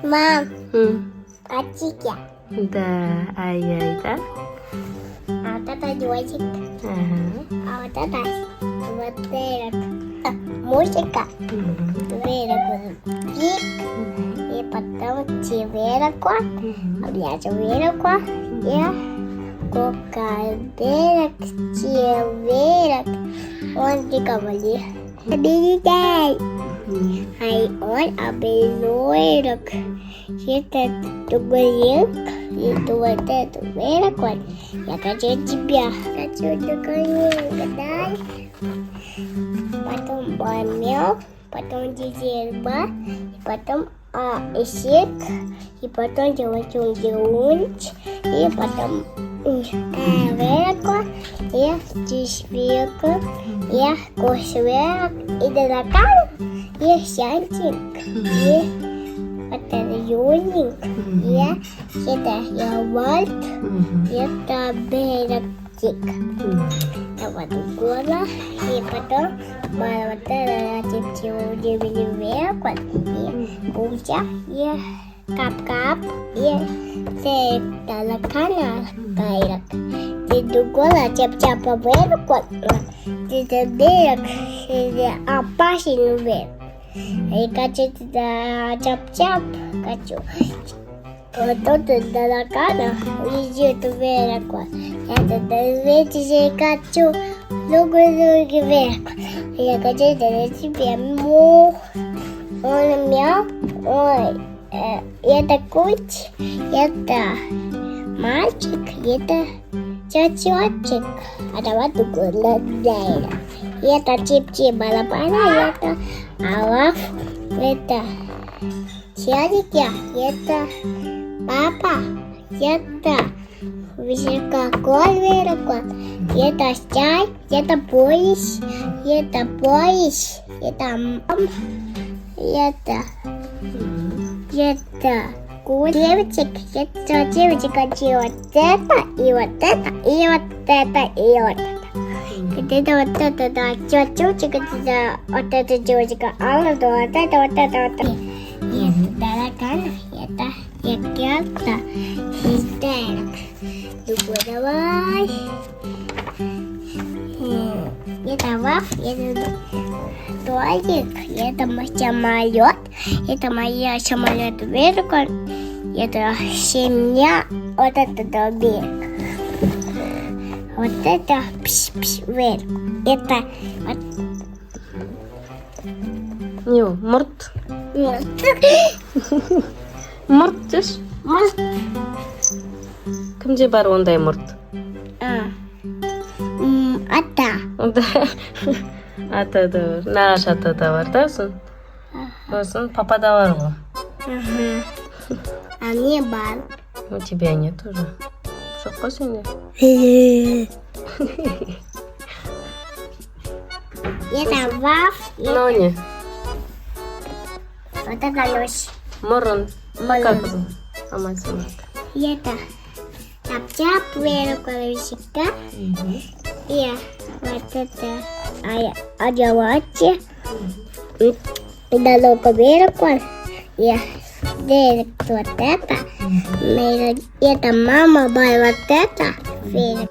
Мам, М, котики. Да, ай-яй, да? А вот это дёзик. Ага. А вот это вот этот. Музыка. Мгм. Верок пик. И потом верок. Мгм. А я же верок. И куколерок, верок. Он говорит. Обидей. Мгм. Ай, он обидует. Этот тугрик, и вот эту верок. Я хочу тебя. Хочу тугрик, дай. Потом бамел, потом дизельба, и потом исик, и потом делаю геунч, и потом верку, и дисверку, и косверк, и дракан, и сантик, и вот это юник, и это явальт, Мгм. и это беректик. Мгм. Вот года, и потом вот это верку, и гуся, и кап-кап, и це таракана кайрак. Ти дугола чап-чапа верку, ти дерек, а пасину верку. И хочу чап-чап, хочу. Вот тут таракана везет верку. Я видите, хочу другую верку. Я хочу дать тебе мух. Он мяу. Ой, это куть, это мальчик, это чечочек. А давай другую надо. Это чип-чип барабана, это алаф, это челики, это папа, это высокогорный верок, это чай, это пояс, это мам, это девочек, это девочек, хочу вот это, и вот это, и вот это, и вот это. Это вот это, да, чечочек, это вот это девочка, а вот это, вот это. Это таракан, это якета, истерик. Другой давай. Это ваф, это туалет, это самолет, это моя самолет верка, это семья, вот это добег. Вот это верк, это вот. Yok, mırt. Mırt diyorsun. Kimde бар ондай мұрт? Ата. Ата да бар. Нағаш ата да бар да сосын. Сосын папа да бар ғой. А мне бар. У тебя нет уже. Жоқ қой сенде. Это ваф, Мынау не? вот это нос. Мұрын. Как это? Аман сама. И это чап-чап, верок, колесика. И вот это одевайте. И дорога верок. И дерек вот это. Это мама была вот это. Верок.